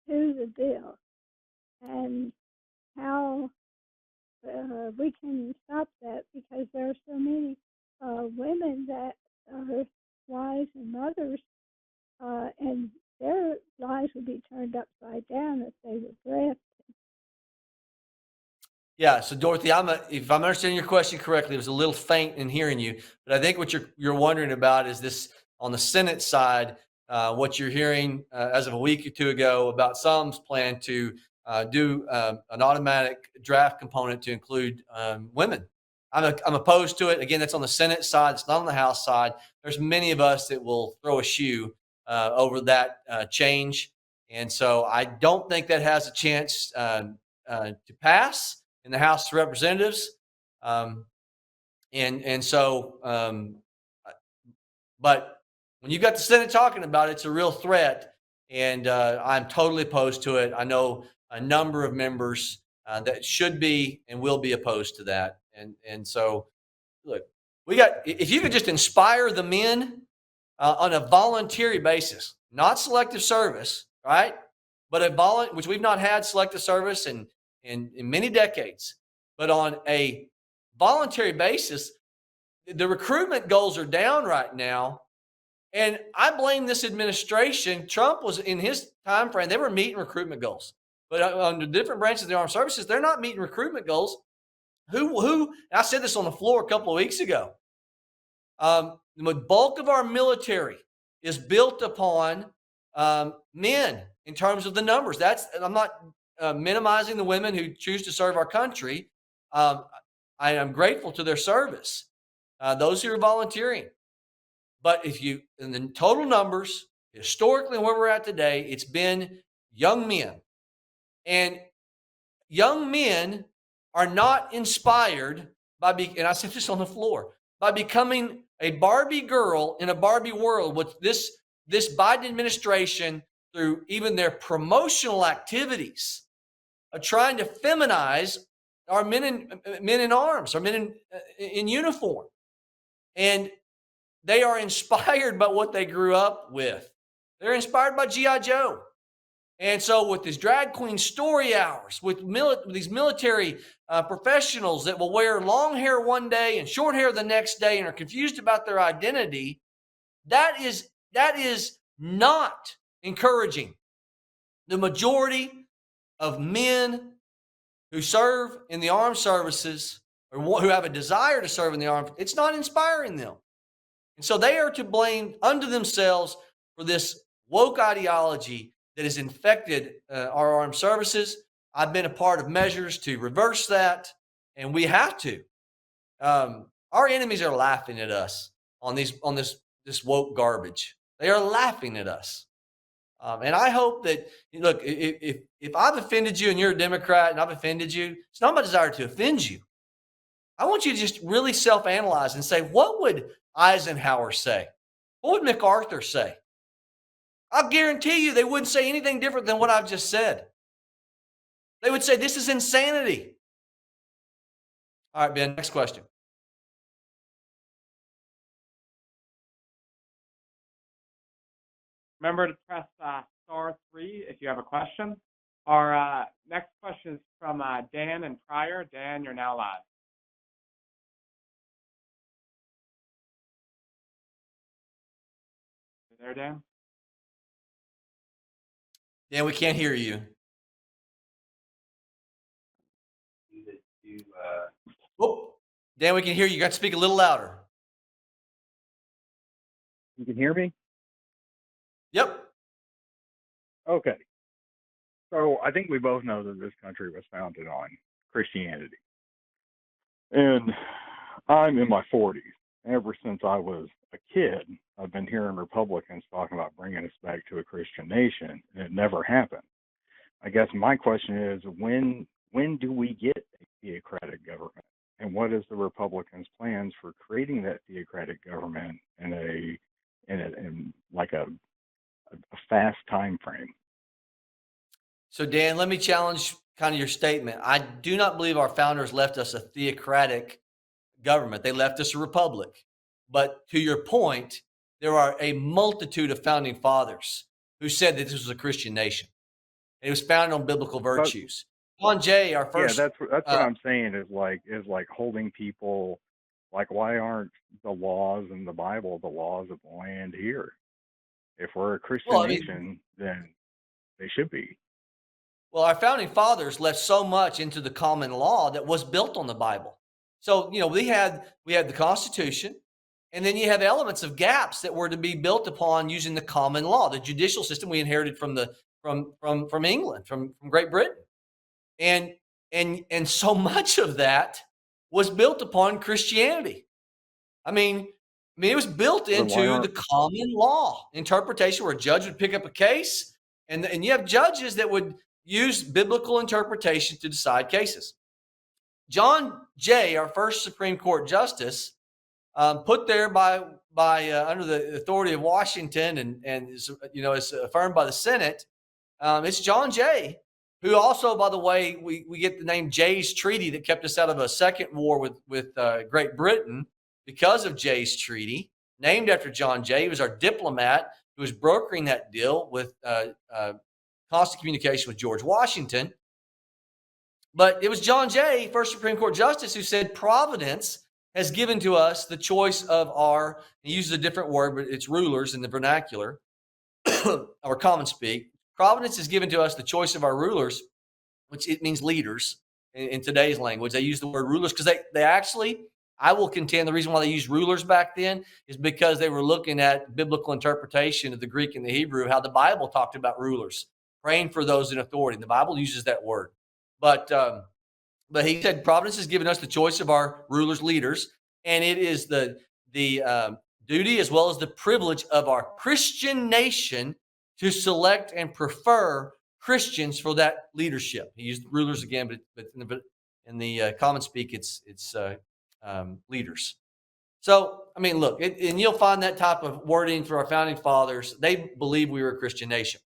to the bill, and how we can stop that, because there are so many women that are wives and mothers, and their lives would be turned upside down if they were drafted. Yeah. So Dorothy, if I'm understanding your question correctly, it was a little faint in hearing you, but I think what you're wondering about is this on the Senate side. What you're hearing as of a week or two ago about some's plan to do an automatic draft component to include women. I'm opposed to it. Again, that's on the Senate side. It's not on the House side. There's many of us that will throw a shoe over that change. And so I don't think that has a chance to pass in the House of Representatives. But when you've got the Senate talking about it, it's a real threat. And I'm totally opposed to it. I know a number of members that should be and will be opposed to that. And so, look, if you could just inspire the men on a voluntary basis, not selective service, right? But which we've not had selective service in many decades, but on a voluntary basis, the recruitment goals are down right now. And I blame this administration. Trump was in his time frame, they were meeting recruitment goals. But on the different branches of the armed services, they're not meeting recruitment goals. I said this on the floor a couple of weeks ago. The bulk of our military is built upon men in terms of the numbers. I'm not minimizing the women who choose to serve our country. I am grateful to their service, those who are volunteering. But in the total numbers, historically, where we're at today, it's been young men. And young men are not inspired and I said this on the floor, by becoming a Barbie girl in a Barbie world with this Biden administration, through even their promotional activities of trying to feminize are men in arms, are men in uniform, and they are inspired by what they grew up with. They're inspired by GI Joe. And so, with these drag queen story hours, with these military professionals that will wear long hair one day and short hair the next day and are confused about their identity, that is not encouraging. The majority of men who serve in the armed services or who have a desire to serve in the armed, it's not inspiring them. And so they are to blame unto themselves for this woke ideology that has infected our armed services. I've been a part of measures to reverse that, and we have to. Our enemies are laughing at us on this woke garbage. They are laughing at us. And I hope that, look, if I've offended you and you're a Democrat and I've offended you, it's not my desire to offend you. I want you to just really self-analyze and say, what would Eisenhower say? What would MacArthur say? I'll guarantee you they wouldn't say anything different than what I've just said. They would say, this is insanity. All right, Ben, next question. Remember to press star 3 if you have a question. Our next question is from Dan and Pryor. Dan, you're now live. You there, Dan? Dan, we can't hear you. Oh, Dan, we can hear you. You got to speak a little louder. You can hear me? Yep. Okay. So I think we both know that this country was founded on Christianity. And I'm in my 40s. Ever since I was a kid, I've been hearing Republicans talking about bringing us back to a Christian nation, and it never happened. I guess my question is, when do we get a theocratic government? And what is the Republicans' plans for creating that theocratic government in like a fast time frame? So, Dan, let me challenge kind of your statement. I do not believe our founders left us a theocratic government. They left us a republic. But to your point, there are a multitude of founding fathers who said that this was a Christian nation. It was founded on biblical virtues. John Jay, our first. Yeah, that's what I'm saying is like holding people, like, why aren't the laws in the Bible the laws of the land here? If we're a Christian nation, then they should be. Well, our founding fathers left so much into the common law that was built on the Bible. So, we had the Constitution, and then you have elements of gaps that were to be built upon using the common law. The judicial system we inherited from England, from Great Britain. And so much of that was built upon Christianity. I mean, it was built into the common law interpretation, where a judge would pick up a case, and you have judges that would use biblical interpretation to decide cases. John Jay, our first Supreme Court justice, put there by under the authority of Washington and is affirmed by the Senate. It's John Jay, who also, by the way, we get the name Jay's Treaty that kept us out of a second war with Great Britain because of Jay's Treaty, named after John Jay. He was our diplomat who was brokering that deal with constant communication with George Washington. But it was John Jay, first Supreme Court justice, who said Providence has given to us the choice of our, he uses a different word, but it's rulers in the vernacular, or common speak. Providence has given to us the choice of our rulers, which it means leaders in today's language. They use the word rulers because they actually, I will contend the reason why they used rulers back then is because they were looking at biblical interpretation of the Greek and the Hebrew, how the Bible talked about rulers, praying for those in authority. The Bible uses that word. But he said Providence has given us the choice of our rulers, leaders, and it is the duty as well as the privilege of our Christian nation to select and prefer Christians for that leadership. He used rulers again, but in the common speak, it's leaders. So, look, and you'll find that type of wording through our founding fathers. They believe we were a Christian nation.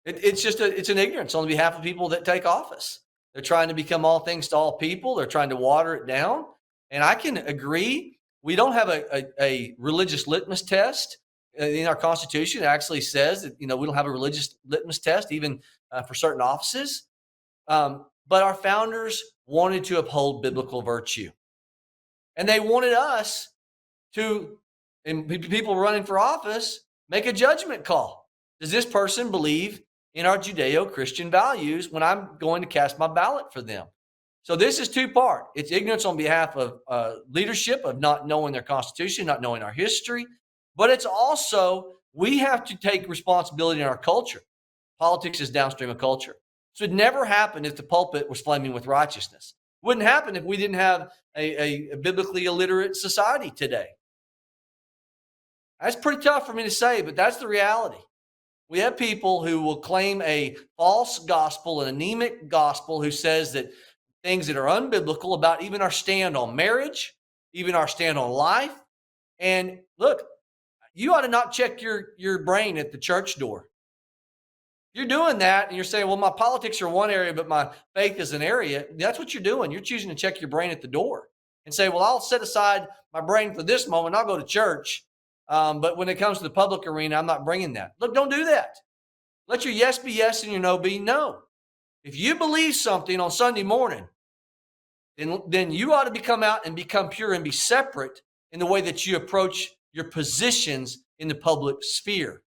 It's an ignorance on behalf of people that take office. They're trying to become all things to all people. They're trying to water it down. And I can agree. We don't have a religious litmus test in our Constitution. It actually says that, we don't have a religious litmus test even for certain offices. But our founders wanted to uphold biblical virtue. And they wanted us to, and people running for office, make a judgment call. Does this person believe in our Judeo-Christian values when I'm going to cast my ballot for them? So this is two-part. It's ignorance on behalf of leadership, of not knowing their Constitution, not knowing our history. But it's also, we have to take responsibility in our culture. Politics is downstream of culture. So it never happened if the pulpit was flaming with righteousness. It wouldn't happen if we didn't have a biblically illiterate society today. That's pretty tough for me to say, but that's the reality. We have people who will claim a false gospel, an anemic gospel, who says that things that are unbiblical about even our stand on marriage, even our stand on life. And look, you ought to not check your brain at the church door. You're doing that and you're saying, well, my politics are one area, but my faith is an area. That's what you're doing. You're choosing to check your brain at the door and say, well, I'll set aside my brain for this moment. I'll go to church. But when it comes to the public arena, I'm not bringing that. Look, don't do that. Let your yes be yes and your no be no. If you believe something on Sunday morning, then you ought to come out and become pure and be separate in the way that you approach your positions in the public sphere.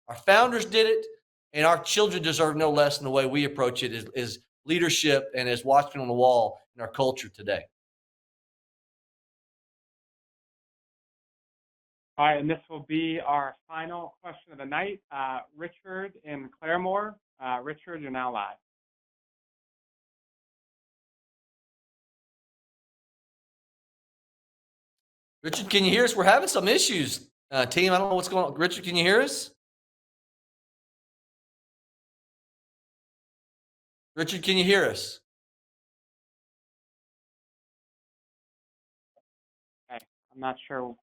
Our founders did it, and our children deserve no less than the way we approach it as leadership and as watchmen on the wall in our culture today. All right, and this will be our final question of the night. Richard in Claremore. Richard, you're now live. Richard, can you hear us? We're having some issues, team. I don't know what's going on. Richard, can you hear us? Richard, can you hear us? Okay, I'm not sure what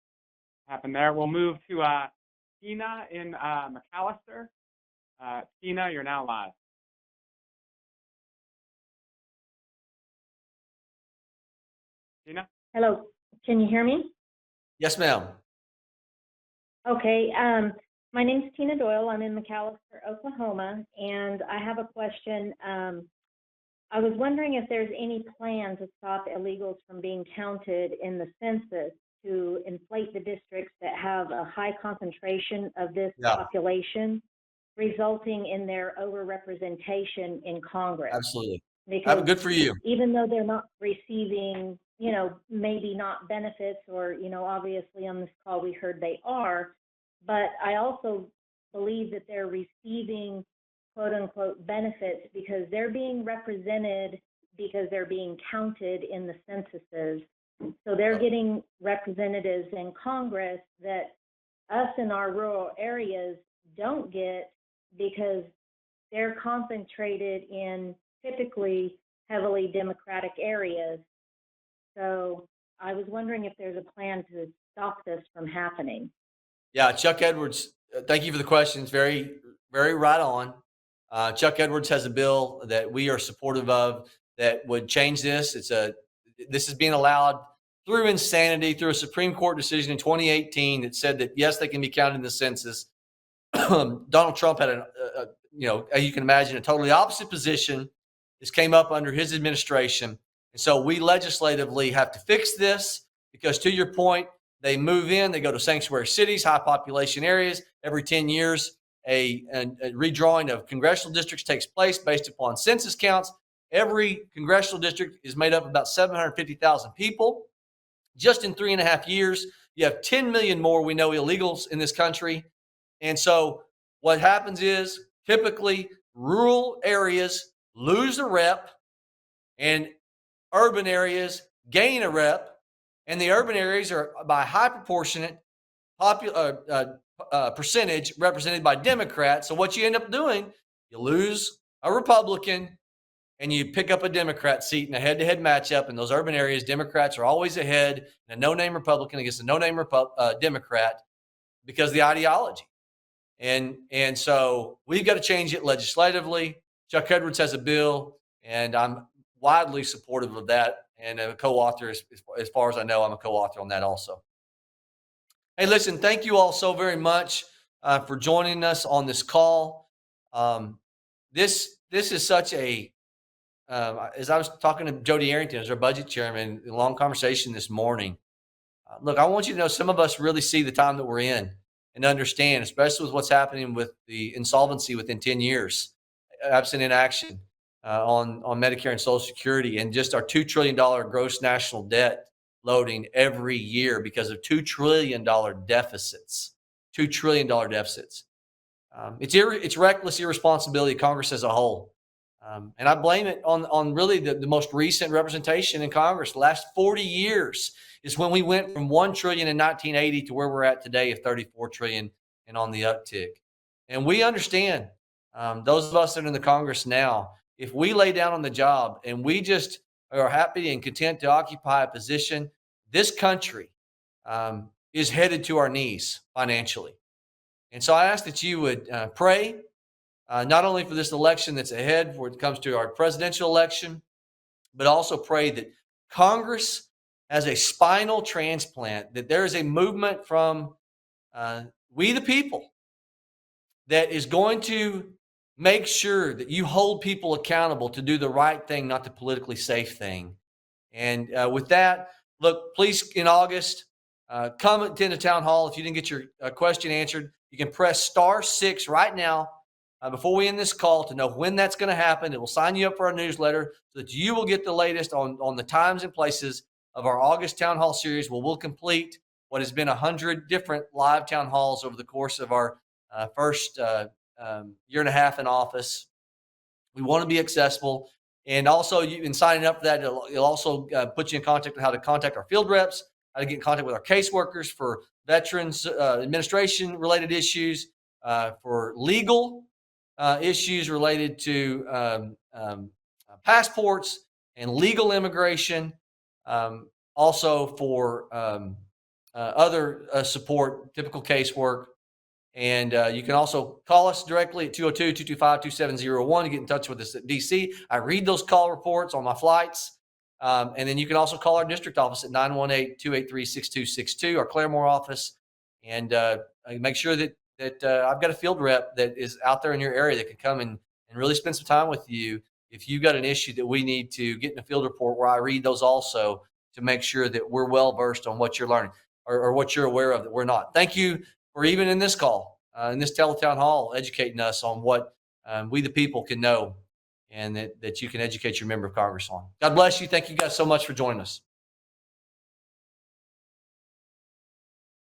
happened there. We'll move to Tina in McAllister. Tina, you're now live. Tina? Hello, can you hear me? Yes, ma'am. Okay, my name's Tina Doyle. I'm in McAllister, Oklahoma, and I have a question. I was wondering if there's any plan to stop illegals from being counted in the census to inflate the districts that have a high concentration of this population, resulting in their overrepresentation in Congress. Absolutely. Because good for you. Even though they're not receiving, maybe not benefits or, obviously on this call we heard they are, but I also believe that they're receiving quote unquote benefits because they're being represented because they're being counted in the censuses. So they're getting representatives in Congress that us in our rural areas don't get because they're concentrated in typically heavily Democratic areas. So I was wondering if there's a plan to stop this from happening. Yeah, Chuck Edwards, thank you for the question. It's very, very right on. Chuck Edwards has a bill that we are supportive of that would change this. This is being allowed through insanity, through a Supreme Court decision in 2018 that said that, yes, they can be counted in the census. Donald Trump had as you can imagine, a totally opposite position. This came up under his administration. And so we legislatively have to fix this because, to your point, they move in, they go to sanctuary cities, high population areas. Every 10 years, a redrawing of congressional districts takes place based upon census counts. Every congressional district is made up of about 750,000 people. Just in 3.5 years, you have 10 million more, we know, illegals in this country. And so what happens is typically rural areas lose a rep and urban areas gain a rep. And the urban areas are by high proportionate percentage represented by Democrats. So what you end up doing, you lose a Republican and you pick up a Democrat seat in a head-to-head matchup. In those urban areas, Democrats are always ahead in a no-name Republican against a no-name Democrat because of the ideology. And so we've got to change it legislatively. Chuck Edwards has a bill, and I'm widely supportive of that, and a co-author, as far as I know, I'm a co-author on that also. Hey, listen, thank you all so very much for joining us on this call. This is such a as I was talking to Jody Arrington, as our budget chairman, in a long conversation this morning. Look, I want you to know some of us really see the time that we're in and understand, especially with what's happening with the insolvency within 10 years, absent in action on Medicare and Social Security, and just our $2 trillion gross national debt loading every year because of $2 trillion deficits. $2 trillion deficits. It's reckless irresponsibility of Congress as a whole. And I blame it on really the most recent representation in Congress. The last 40 years is when we went from 1 trillion in 1980 to where we're at today of 34 trillion and on the uptick. And we understand, those of us that are in the Congress now, if we lay down on the job and we just are happy and content to occupy a position, this country is headed to our knees financially. And so I ask that you would pray, not only for this election that's ahead when it comes to our presidential election, but also pray that Congress has a spinal transplant, that there is a movement from we the people that is going to make sure that you hold people accountable to do the right thing, not the politically safe thing. And with that, look, please, in August, come attend a town hall. If you didn't get your question answered, you can press *6 right now before we end this call to know when that's going to happen. It will sign you up for our newsletter so that you will get the latest on the times and places of our August town hall series, where we'll complete what has been 100 different live town halls over the course of our first year and a half in office. We want to be accessible. And also, in signing up for that, it'll also put you in contact with how to contact our field reps, how to get in contact with our caseworkers for veterans administration related issues, for legal issues related to passports and legal immigration, also for other support, typical casework. And you can also call us directly at 202-225-2701 to get in touch with us at DC. I read those call reports on my flights. And then you can also call our district office at 918-283-6262, our Claremore office. And make sure that I've got a field rep that is out there in your area that can come and really spend some time with you if you've got an issue that we need to get in a field report, where I read those also to make sure that we're well versed on what you're learning or what you're aware of that we're not. Thank you for even in this call, in this teletown hall, educating us on what we the people can know, and that you can educate your member of Congress on. God bless you. Thank you guys so much for joining us.